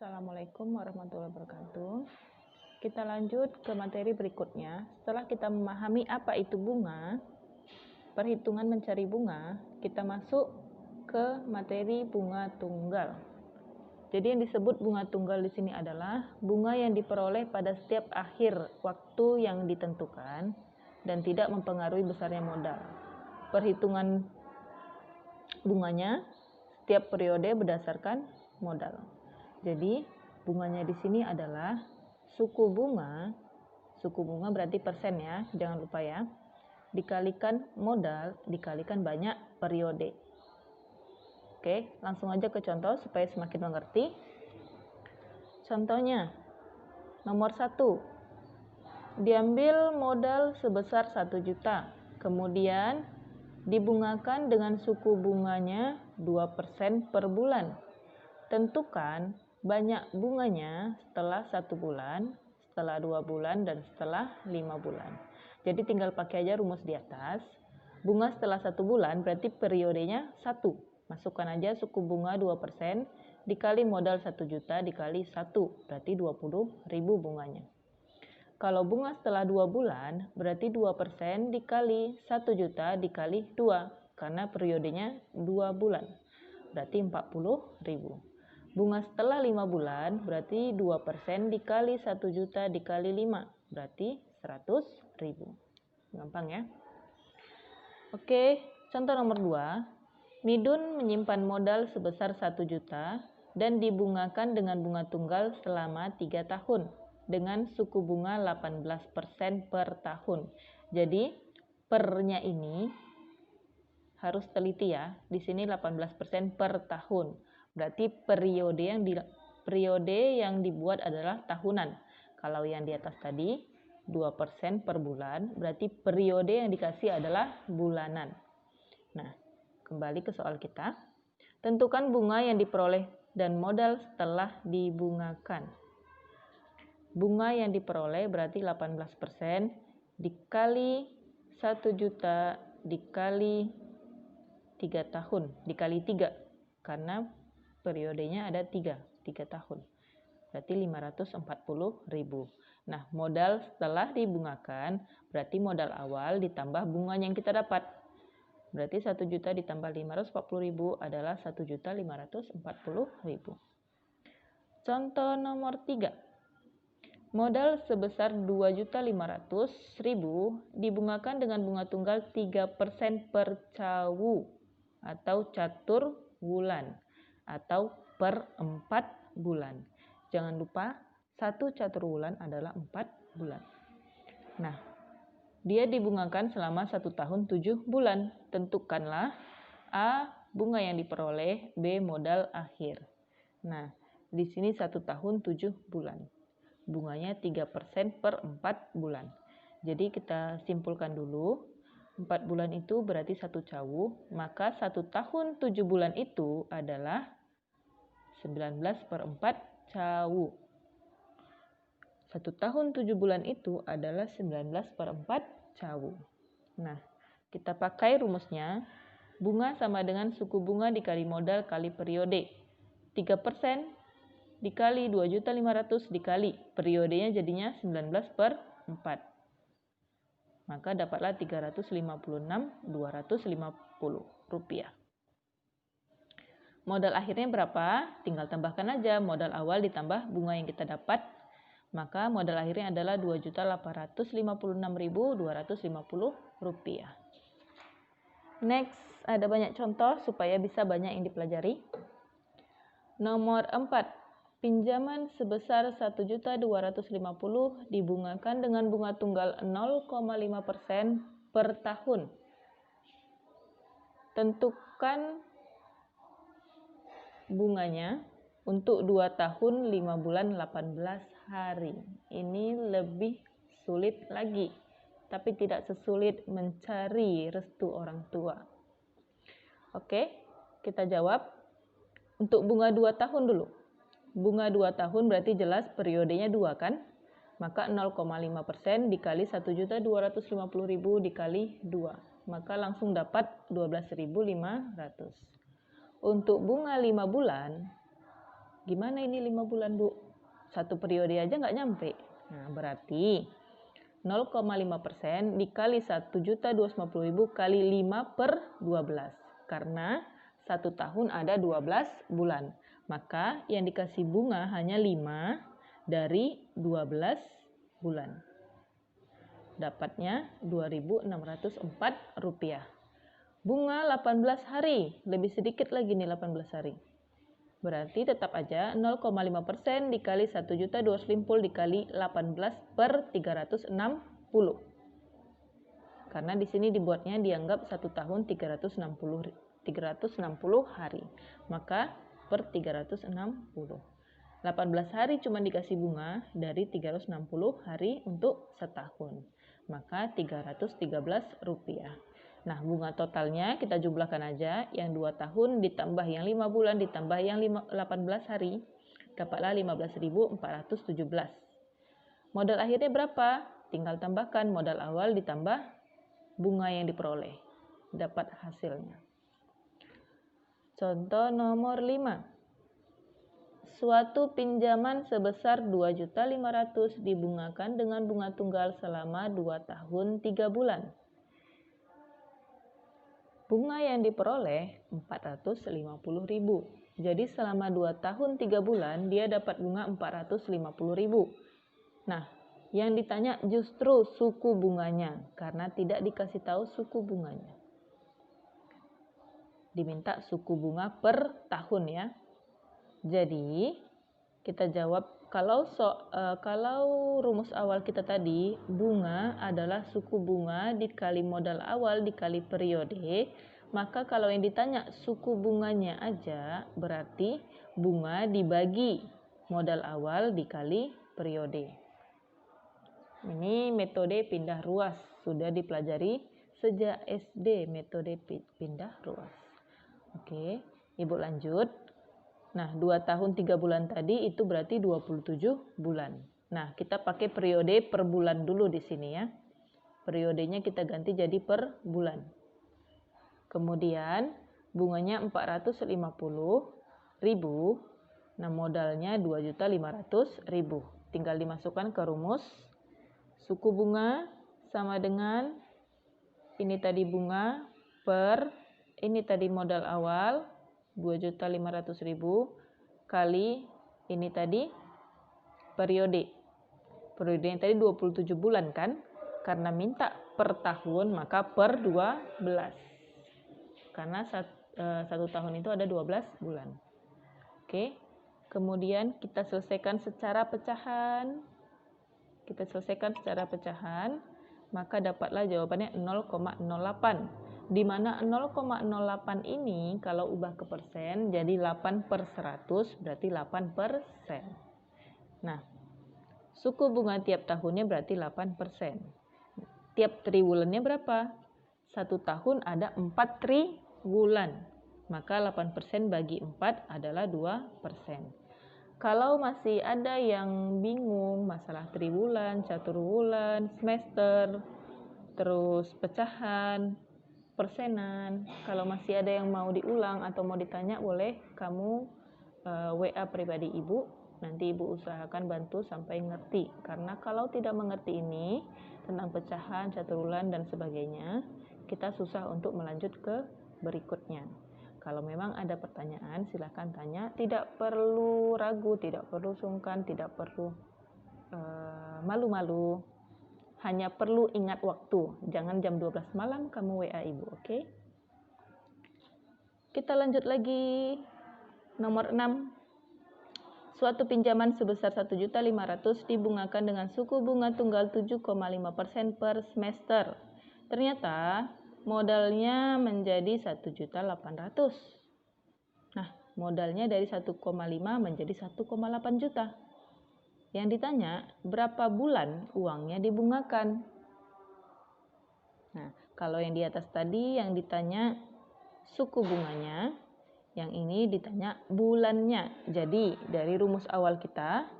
Assalamualaikum warahmatullahi wabarakatuh. Kita lanjut ke materi berikutnya. Setelah kita memahami apa itu bunga, perhitungan mencari bunga, kita masuk ke materi bunga tunggal. Jadi yang disebut bunga tunggal di sini adalah bunga yang diperoleh pada setiap akhir waktu yang ditentukan dan tidak mempengaruhi besarnya modal. Perhitungan bunganya setiap periode berdasarkan modal. Jadi bunganya di sini adalah suku bunga berarti persen ya, jangan lupa ya, dikalikan modal, dikalikan banyak periode. Oke, langsung aja ke contoh supaya semakin mengerti. Contohnya, nomor 1, diambil modal sebesar 1 juta, kemudian dibungakan dengan suku bunganya 2% per bulan. Tentukan banyak bunganya setelah 1 bulan, setelah 2 bulan, dan setelah 5 bulan. Jadi tinggal pakai aja rumus di atas. Bunga setelah 1 bulan berarti periodenya 1. Masukkan aja suku bunga 2% dikali modal 1 juta dikali 1, berarti 20.000 bunganya. Kalau bunga setelah 2 bulan berarti 2% dikali 1 juta dikali 2, karena periodenya 2 bulan, berarti 40.000. Bunga setelah 5 bulan berarti 2% dikali 1 juta dikali 5, berarti 100.000. Gampang ya. Oke, contoh nomor 2. Midun menyimpan modal sebesar 1 juta dan dibungakan dengan bunga tunggal selama 3 tahun dengan suku bunga 18% per tahun. Jadi pernya ini harus teliti ya. Di sini 18% per tahun. Berarti periode yang dibuat adalah tahunan. Kalau yang di atas tadi 2% per bulan, berarti periode yang dikasih adalah bulanan. Nah, kembali ke soal kita. Tentukan bunga yang diperoleh dan modal setelah dibungakan. Bunga yang diperoleh berarti 18% dikali 1 juta dikali 3 tahun, dikali 3. Karena periodenya ada 3 tahun. Berarti 540.000. Nah, modal setelah dibungakan berarti modal awal ditambah bunganya yang kita dapat. Berarti 1 juta ditambah 540.000 adalah 1.540.000. Contoh nomor 3. Modal sebesar 2.500.000 dibungakan dengan bunga tunggal 3% per cawu atau catur bulan atau per 4 bulan. Jangan lupa 1 catur bulan adalah 4 bulan. Nah, dia dibungakan selama 1 tahun 7 bulan. Tentukanlah A. bunga yang diperoleh, B. modal akhir. Nah, di sini 1 tahun 7 bulan. Bunganya 3% per 4 bulan. Jadi kita simpulkan dulu. 4 bulan itu berarti 1 cawu, maka 1 tahun 7 bulan itu adalah 19 per 4 cawu. 1 tahun 7 bulan itu adalah 19 per 4 cawu. Nah, kita pakai rumusnya. Bunga sama dengan suku bunga dikali modal kali periode. 3% dikali 2.500.000 dikali periodenya jadinya 19 per 4. Maka dapatlah 356.250 rupiah. Modal akhirnya berapa? Tinggal tambahkan aja modal awal ditambah bunga yang kita dapat. Maka modal akhirnya adalah 2.856.250 rupiah. Next, ada banyak contoh supaya bisa banyak yang dipelajari. Nomor 4. Pinjaman sebesar 1.250.000 dibungakan dengan bunga tunggal 0,5% per tahun. Tentukan bunganya untuk 2 tahun 5 bulan 18 hari. Ini lebih sulit lagi, tapi tidak sesulit mencari restu orang tua. Oke, kita jawab. Untuk bunga 2 tahun dulu. Bunga 2 tahun berarti jelas periodenya 2 kan? Maka 0,5% dikali 1.250.000 dikali 2. Maka langsung dapat 12.500. Untuk bunga 5 bulan, Gimana ini 5 bulan, Bu? Satu periode aja nggak nyampe. Nah, berarti 0,5% dikali 1.250.000 kali 5 per 12. Karena 1 tahun ada 12 bulan. Maka yang dikasih bunga hanya 5 dari 12 bulan. Dapatnya Rp2.604. Bunga 18 hari, lebih sedikit lagi nih 18 hari. Berarti tetap aja 0,5% dikali 1.250.000 dikali 18 per 360. Karena di sini dibuatnya dianggap 1 tahun 360 hari. Maka per 360. 18 hari cuma dikasih bunga dari 360 hari untuk setahun. Maka Rp313. Nah, bunga totalnya kita jumlahkan aja, yang 2 tahun ditambah yang 5 bulan ditambah yang 18 hari, dapatlah 15.417. Modal akhirnya berapa? Tinggal tambahkan modal awal ditambah bunga yang diperoleh. Dapat hasilnya. Contoh nomor 5. Suatu pinjaman sebesar 2.500.000 dibungakan dengan bunga tunggal selama 2 tahun 3 bulan. Bunga yang diperoleh 450.000. Jadi selama 2 tahun 3 bulan dia dapat bunga 450.000. Nah, yang ditanya justru suku bunganya karena tidak dikasih tahu suku bunganya. Diminta suku bunga per tahun ya. Jadi kita jawab kalau rumus awal kita tadi, bunga adalah suku bunga dikali modal awal dikali periode, maka kalau yang ditanya suku bunganya aja, berarti bunga dibagi modal awal dikali periode. Ini metode pindah ruas, sudah dipelajari sejak SD metode pindah ruas. Oke, Ibu lanjut. Nah, 2 tahun 3 bulan tadi itu berarti 27 bulan. Nah, kita pakai periode per bulan dulu di sini ya. Periodenya kita ganti jadi per bulan. Kemudian bunganya 450.000. Nah, modalnya 2.500.000. Tinggal dimasukkan ke rumus. Suku bunga sama dengan ini tadi bunga per ini tadi modal awal 2.500.000 kali ini tadi periode. Periode yang tadi 27 bulan kan? Karena minta per tahun maka per 12. Karena 1 tahun itu ada 12 bulan. Oke. Kemudian kita selesaikan secara pecahan. Maka dapatlah jawabannya 0,08. Di mana 0,08 ini kalau ubah ke persen jadi 8 per 100 berarti 8%. Nah, suku bunga tiap tahunnya berarti 8%. Tiap triwulannya berapa? 1 tahun ada 4 triwulan. Maka 8% bagi 4 adalah 2%. Kalau masih ada yang bingung masalah triwulan, caturwulan, semester, terus pecahan, persenan, kalau masih ada yang mau diulang atau mau ditanya boleh kamu WA pribadi Ibu, nanti Ibu usahakan bantu sampai ngerti. Karena kalau tidak mengerti ini tentang pecahan, caturwulan dan sebagainya, kita susah untuk melanjut ke berikutnya. Kalau memang ada pertanyaan silahkan tanya, tidak perlu ragu, tidak perlu sungkan, tidak perlu malu-malu. Hanya perlu ingat waktu, jangan jam 12 malam kamu WA Ibu, oke? Kita lanjut lagi. Nomor 6. Suatu pinjaman sebesar 1.500.000 dibungakan dengan suku bunga tunggal 7,5% per semester. Ternyata modalnya menjadi 1.800.000. Nah, modalnya dari 1,5 menjadi 1,8 juta. Yang ditanya, berapa bulan uangnya dibungakan? Nah, kalau yang di atas tadi yang ditanya suku bunganya, yang ini ditanya bulannya. Jadi, dari rumus awal kita,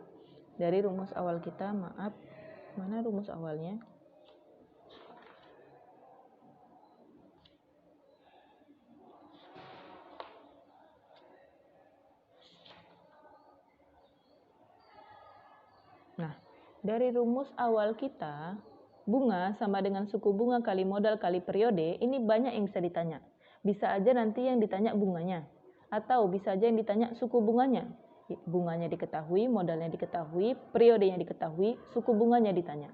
mana rumus awalnya? Nah, dari rumus awal kita, bunga sama dengan suku bunga kali modal kali periode, ini banyak yang bisa ditanya. Bisa aja nanti yang ditanya bunganya, atau bisa aja yang ditanya suku bunganya. Bunganya diketahui, modalnya diketahui, periodenya diketahui, suku bunganya ditanya.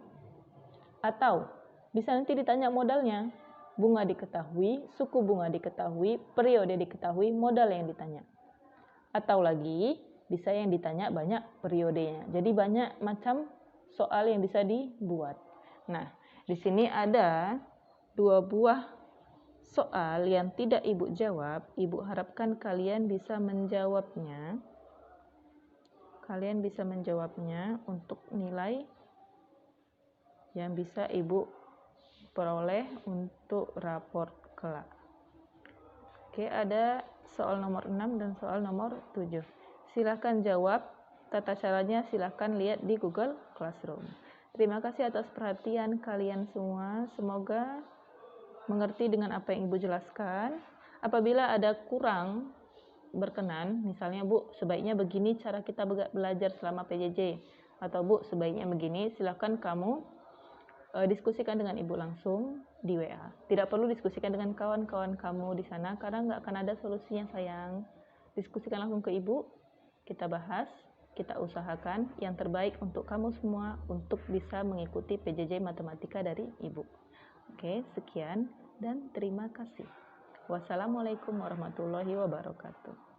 Atau bisa nanti ditanya modalnya, bunga diketahui, suku bunga diketahui, periode diketahui, modal yang ditanya. Atau lagi, bisa yang ditanya banyak periodenya. Jadi banyak macam soal yang bisa dibuat. Nah, di sini ada 2 buah soal yang tidak Ibu jawab. Ibu harapkan kalian bisa menjawabnya. Kalian bisa menjawabnya untuk nilai yang bisa Ibu peroleh untuk raport kelak. Oke, ada soal nomor 6 dan soal nomor 7. Silahkan jawab. Tata caranya silahkan lihat di Google Classroom. Terima kasih atas perhatian kalian semua. Semoga mengerti dengan apa yang Ibu jelaskan. Apabila ada kurang berkenan, misalnya Bu, sebaiknya begini cara kita belajar selama PJJ. Atau Bu, sebaiknya begini, silahkan kamu diskusikan dengan Ibu langsung di WA. Tidak perlu diskusikan dengan kawan-kawan kamu di sana karena nggak akan ada solusinya sayang. Diskusikan langsung ke Ibu, kita bahas, kita usahakan yang terbaik untuk kamu semua untuk bisa mengikuti PJJ Matematika dari Ibu. Oke, sekian dan terima kasih. Wassalamualaikum warahmatullahi wabarakatuh.